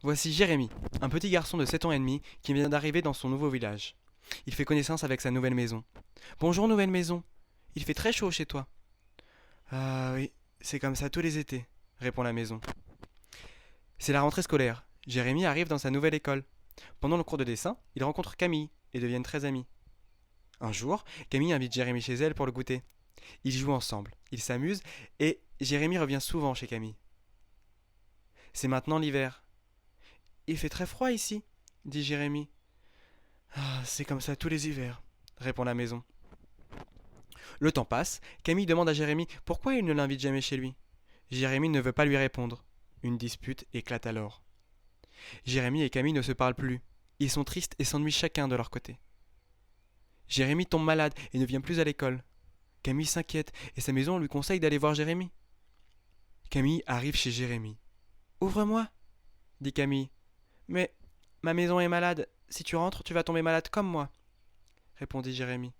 Voici Jérémy, un petit garçon de 7 ans et demi qui vient d'arriver dans son nouveau village. Il fait connaissance avec sa nouvelle maison. Bonjour nouvelle maison, il fait très chaud chez toi. Ah oui, c'est comme ça tous les étés, répond la maison. C'est la rentrée scolaire. Jérémy arrive dans sa nouvelle école. Pendant le cours de dessin, il rencontre Camille et deviennent très amis. Un jour, Camille invite Jérémy chez elle pour le goûter. Ils jouent ensemble, ils s'amusent et Jérémy revient souvent chez Camille. C'est maintenant l'hiver. Il fait très froid ici, dit Jérémy. Ah, c'est comme ça tous les hivers, répond la maison. Le temps passe, Camille demande à Jérémy pourquoi il ne l'invite jamais chez lui. Jérémy ne veut pas lui répondre. Une dispute éclate alors. Jérémy et Camille ne se parlent plus. Ils sont tristes et s'ennuient chacun de leur côté. Jérémy tombe malade et ne vient plus à l'école. Camille s'inquiète et sa maison lui conseille d'aller voir Jérémy. Camille arrive chez Jérémy. Ouvre-moi, dit Camille. Mais ma maison est malade. Si tu rentres, tu vas tomber malade comme moi, répondit Jérémy.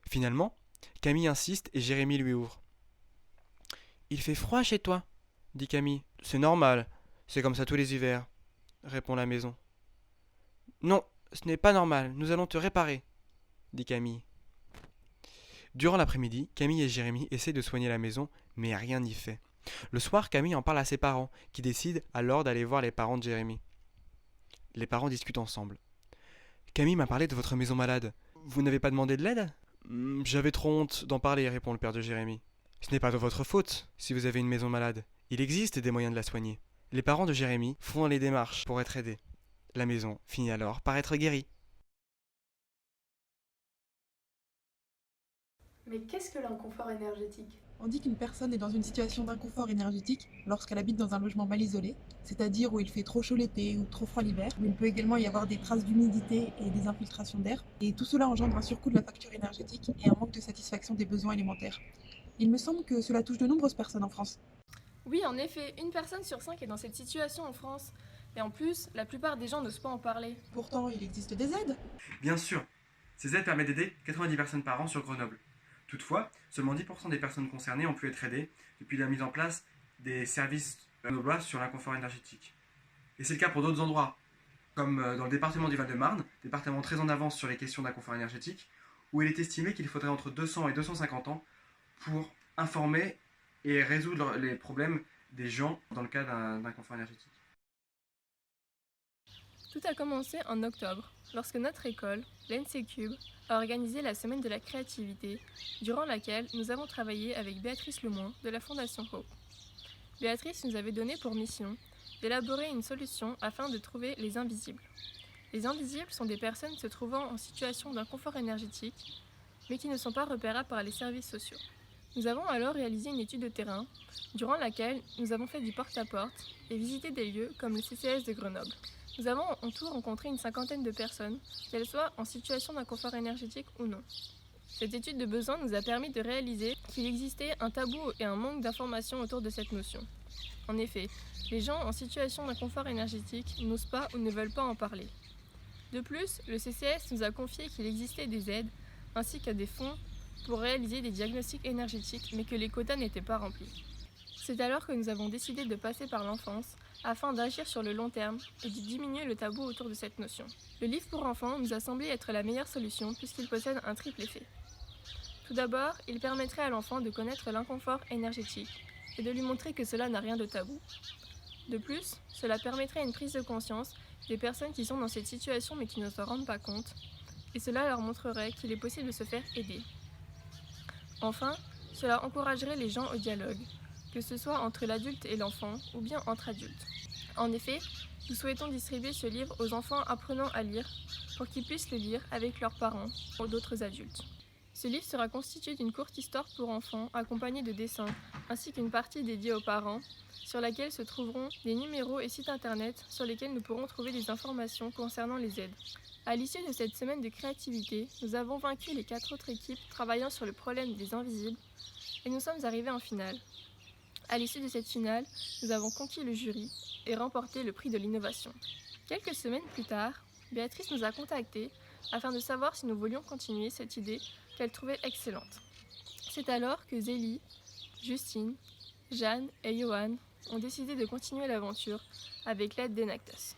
Finalement, Camille insiste et Jérémy lui ouvre. Il fait froid chez toi, dit Camille. C'est normal, c'est comme ça tous les hivers, répond la maison. Non, ce n'est pas normal, nous allons te réparer, dit Camille. Durant l'après-midi, Camille et Jérémy essaient de soigner la maison, mais rien n'y fait. Le soir, Camille en parle à ses parents, qui décident alors d'aller voir les parents de Jérémy. Les parents discutent ensemble. Camille m'a parlé de votre maison malade. Vous n'avez pas demandé de l'aide? J'avais trop honte d'en parler, répond le père de Jérémy. Ce n'est pas de votre faute si vous avez une maison malade. Il existe des moyens de la soigner. Les parents de Jérémy font les démarches pour être aidés. La maison finit alors par être guérie. Mais qu'est-ce que l'inconfort énergétique? On dit qu'une personne est dans une situation d'inconfort énergétique lorsqu'elle habite dans un logement mal isolé, c'est-à-dire où il fait trop chaud l'été ou trop froid l'hiver, où il peut également y avoir des traces d'humidité et des infiltrations d'air, et tout cela engendre un surcoût de la facture énergétique et un manque de satisfaction des besoins élémentaires. Il me semble que cela touche de nombreuses personnes en France. Oui, en effet, une personne sur 5 est dans cette situation en France. Et en plus, la plupart des gens n'osent pas en parler. Pourtant, il existe des aides. Bien sûr, ces aides permettent d'aider 90 personnes par an sur Grenoble. Toutefois, seulement 10% des personnes concernées ont pu être aidées depuis la mise en place des services grenoblois sur l'inconfort énergétique. Et c'est le cas pour d'autres endroits, comme dans le département du Val-de-Marne, département très en avance sur les questions d'inconfort énergétique, où il est estimé qu'il faudrait entre 200 et 250 ans pour informer et résoudre les problèmes des gens dans le cas d'un confort énergétique. Tout a commencé en octobre, lorsque notre école, l'NC Cube, a organisé la semaine de la créativité, durant laquelle nous avons travaillé avec Béatrice Lemoin de la Fondation Hope. Béatrice nous avait donné pour mission d'élaborer une solution afin de trouver les invisibles. Les invisibles sont des personnes se trouvant en situation d'inconfort énergétique, mais qui ne sont pas repérables par les services sociaux. Nous avons alors réalisé une étude de terrain, durant laquelle nous avons fait du porte-à-porte et visité des lieux comme le CCS de Grenoble. Nous avons en tout rencontré une cinquantaine de personnes, qu'elles soient en situation d'inconfort énergétique ou non. Cette étude de besoin nous a permis de réaliser qu'il existait un tabou et un manque d'informations autour de cette notion. En effet, les gens en situation d'inconfort énergétique n'osent pas ou ne veulent pas en parler. De plus, le CCS nous a confié qu'il existait des aides ainsi que des fonds pour réaliser des diagnostics énergétiques, mais que les quotas n'étaient pas remplis. C'est alors que nous avons décidé de passer par l'enfance afin d'agir sur le long terme et de diminuer le tabou autour de cette notion. Le livre pour enfants nous a semblé être la meilleure solution puisqu'il possède un triple effet. Tout d'abord, il permettrait à l'enfant de connaître l'inconfort énergétique et de lui montrer que cela n'a rien de tabou. De plus, cela permettrait une prise de conscience des personnes qui sont dans cette situation mais qui ne s'en rendent pas compte, et cela leur montrerait qu'il est possible de se faire aider. Enfin, cela encouragerait les gens au dialogue, que ce soit entre l'adulte et l'enfant ou bien entre adultes. En effet, nous souhaitons distribuer ce livre aux enfants apprenant à lire pour qu'ils puissent le lire avec leurs parents ou d'autres adultes. Ce livre sera constitué d'une courte histoire pour enfants accompagnée de dessins ainsi qu'une partie dédiée aux parents sur laquelle se trouveront des numéros et sites internet sur lesquels nous pourrons trouver des informations concernant les aides. À l'issue de cette semaine de créativité, nous avons vaincu les 4 autres équipes travaillant sur le problème des invisibles et nous sommes arrivés en finale. À l'issue de cette finale, nous avons conquis le jury et remporté le prix de l'innovation. Quelques semaines plus tard, Béatrice nous a contactés afin de savoir si nous voulions continuer cette idée qu'elle trouvait excellente. C'est alors que Zélie, Justine, Jeanne et Johan ont décidé de continuer l'aventure avec l'aide d'Enactus.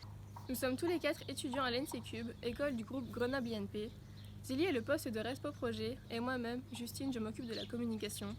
Nous sommes tous les 4 étudiants à l'NC-Cube, école du groupe Grenoble INP. Zélie est le poste de Respo Projet et moi-même, Justine, je m'occupe de la communication.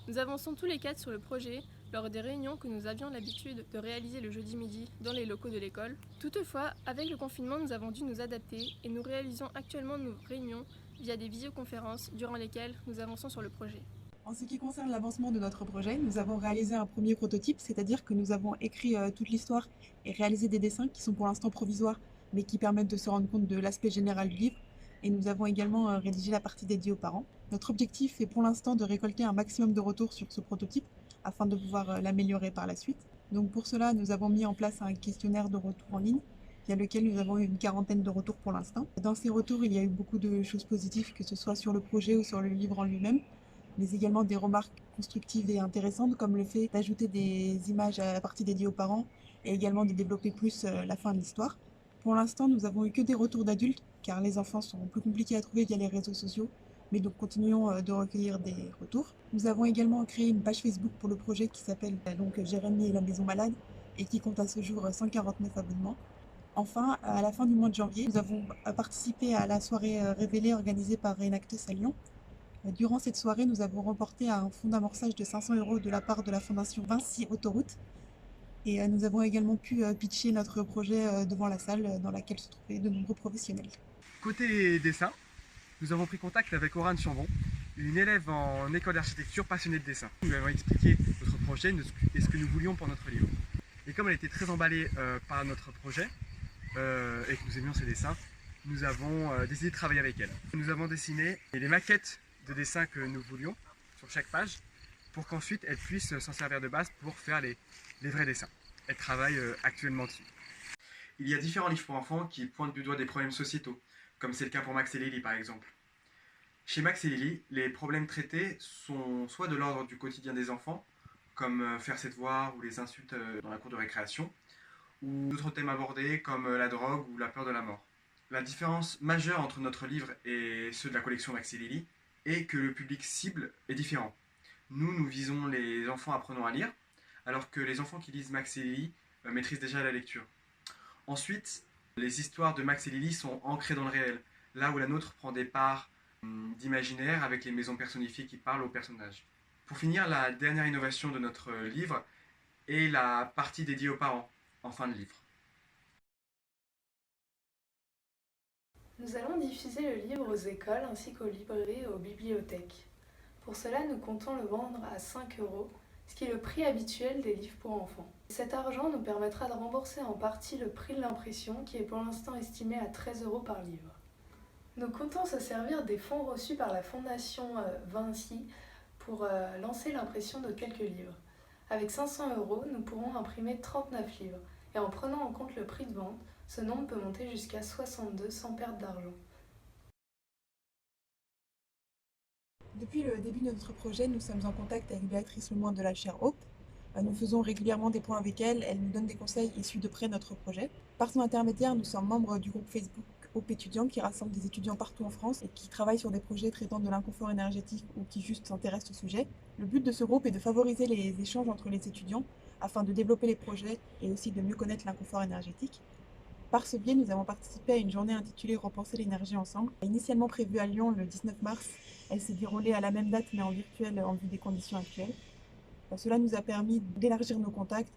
Nous avançons tous les 4 sur le projet lors des réunions que nous avions l'habitude de réaliser le jeudi midi dans les locaux de l'école. Toutefois, avec le confinement, nous avons dû nous adapter et nous réalisons actuellement nos réunions via des visioconférences durant lesquelles nous avançons sur le projet. En ce qui concerne l'avancement de notre projet, nous avons réalisé un premier prototype, c'est-à-dire que nous avons écrit toute l'histoire et réalisé des dessins qui sont pour l'instant provisoires, mais qui permettent de se rendre compte de l'aspect général du livre. Et nous avons également rédigé la partie dédiée aux parents. Notre objectif est pour l'instant de récolter un maximum de retours sur ce prototype afin de pouvoir l'améliorer par la suite. Donc pour cela, nous avons mis en place un questionnaire de retour en ligne via lequel nous avons eu une quarantaine de retours pour l'instant. Dans ces retours, il y a eu beaucoup de choses positives, que ce soit sur le projet ou sur le livre en lui-même, mais également des remarques constructives et intéressantes, comme le fait d'ajouter des images à la partie dédiée aux parents et également de développer plus la fin de l'histoire. Pour l'instant, nous avons eu que des retours d'adultes, car les enfants sont plus compliqués à trouver via les réseaux sociaux, mais donc continuons de recueillir des retours. Nous avons également créé une page Facebook pour le projet qui s'appelle donc Jérémy et la Maison Malade et qui compte à ce jour 149 abonnements. Enfin, à la fin du mois de janvier, nous avons participé à la soirée révélée organisée par Enactus à Lyon. Durant cette soirée, nous avons remporté un fonds d'amorçage de 500 € de la part de la fondation Vinci Autoroute. Et nous avons également pu pitcher notre projet devant la salle dans laquelle se trouvaient de nombreux professionnels. Côté dessin, nous avons pris contact avec Aurane Chambon, une élève en école d'architecture passionnée de dessin. Nous lui avons expliqué notre projet et ce que nous voulions pour notre livre. Et comme elle était très emballée par notre projet et que nous aimions ses dessins, nous avons décidé de travailler avec elle. Nous avons dessiné les maquettes de dessins que nous voulions sur chaque page pour qu'ensuite elle puisse s'en servir de base pour faire les vrais dessins. Elle travaille actuellement dessus. Il y a différents livres pour enfants qui pointent du doigt des problèmes sociétaux, comme c'est le cas pour Max et Lily par exemple. Chez Max et Lily, les problèmes traités sont soit de l'ordre du quotidien des enfants, comme faire ses devoirs ou les insultes dans la cour de récréation, ou d'autres thèmes abordés comme la drogue ou la peur de la mort. La différence majeure entre notre livre et ceux de la collection Max et Lily est que le public cible est différent. Nous visons les enfants apprenant à lire, alors que les enfants qui lisent Max et Lily maîtrisent déjà la lecture. Ensuite, les histoires de Max et Lily sont ancrées dans le réel, là où la nôtre prend des parts d'imaginaire avec les maisons personnifiées qui parlent aux personnages. Pour finir, la dernière innovation de notre livre est la partie dédiée aux parents, en fin de livre. Nous allons diffuser le livre aux écoles ainsi qu'aux librairies et aux bibliothèques. Pour cela, nous comptons le vendre à 5 €, ce qui est le prix habituel des livres pour enfants. Cet argent nous permettra de rembourser en partie le prix de l'impression qui est pour l'instant estimé à 13 € par livre. Nous comptons se servir des fonds reçus par la fondation Vinci pour lancer l'impression de quelques livres. Avec 500 €, nous pourrons imprimer 39 livres et en prenant en compte le prix de vente, ce nombre peut monter jusqu'à 62 sans perte d'argent. Depuis le début de notre projet, nous sommes en contact avec Béatrice Lemoine de la chaire Hope. Nous faisons régulièrement des points avec elle, elle nous donne des conseils et suit de près notre projet. Par son intermédiaire, nous sommes membres du groupe Facebook Hope étudiants qui rassemble des étudiants partout en France et qui travaillent sur des projets traitant de l'inconfort énergétique ou qui juste s'intéressent au sujet. Le but de ce groupe est de favoriser les échanges entre les étudiants afin de développer les projets et aussi de mieux connaître l'inconfort énergétique. Par ce biais, nous avons participé à une journée intitulée Repenser l'énergie ensemble. Initialement prévue à Lyon le 19 mars, elle s'est déroulée à la même date mais en virtuel en vue des conditions actuelles. Cela nous a permis d'élargir nos contacts,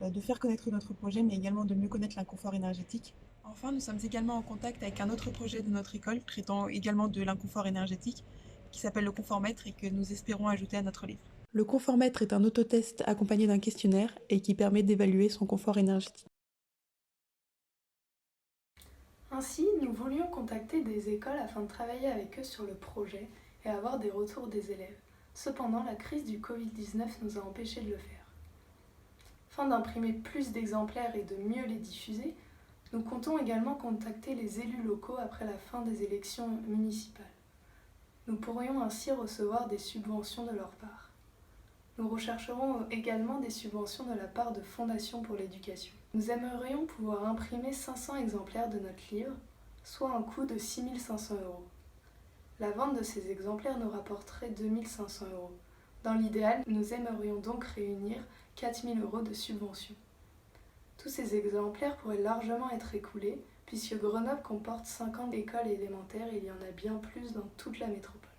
de faire connaître notre projet mais également de mieux connaître l'inconfort énergétique. Enfin, nous sommes également en contact avec un autre projet de notre école traitant également de l'inconfort énergétique qui s'appelle le Conformètre et que nous espérons ajouter à notre livre. Le Conformètre est un autotest accompagné d'un questionnaire et qui permet d'évaluer son confort énergétique. Ainsi, nous voulions contacter des écoles afin de travailler avec eux sur le projet et avoir des retours des élèves. Cependant, la crise du Covid-19 nous a empêchés de le faire. Afin d'imprimer plus d'exemplaires et de mieux les diffuser, nous comptons également contacter les élus locaux après la fin des élections municipales. Nous pourrions ainsi recevoir des subventions de leur part. Nous rechercherons également des subventions de la part de Fondation pour l'éducation. Nous aimerions pouvoir imprimer 500 exemplaires de notre livre, soit un coût de 6 500 €. La vente de ces exemplaires nous rapporterait 2 500 €. Dans l'idéal, nous aimerions donc réunir 4 000 € de subvention. Tous ces exemplaires pourraient largement être écoulés, puisque Grenoble comporte 50 écoles élémentaires et il y en a bien plus dans toute la métropole.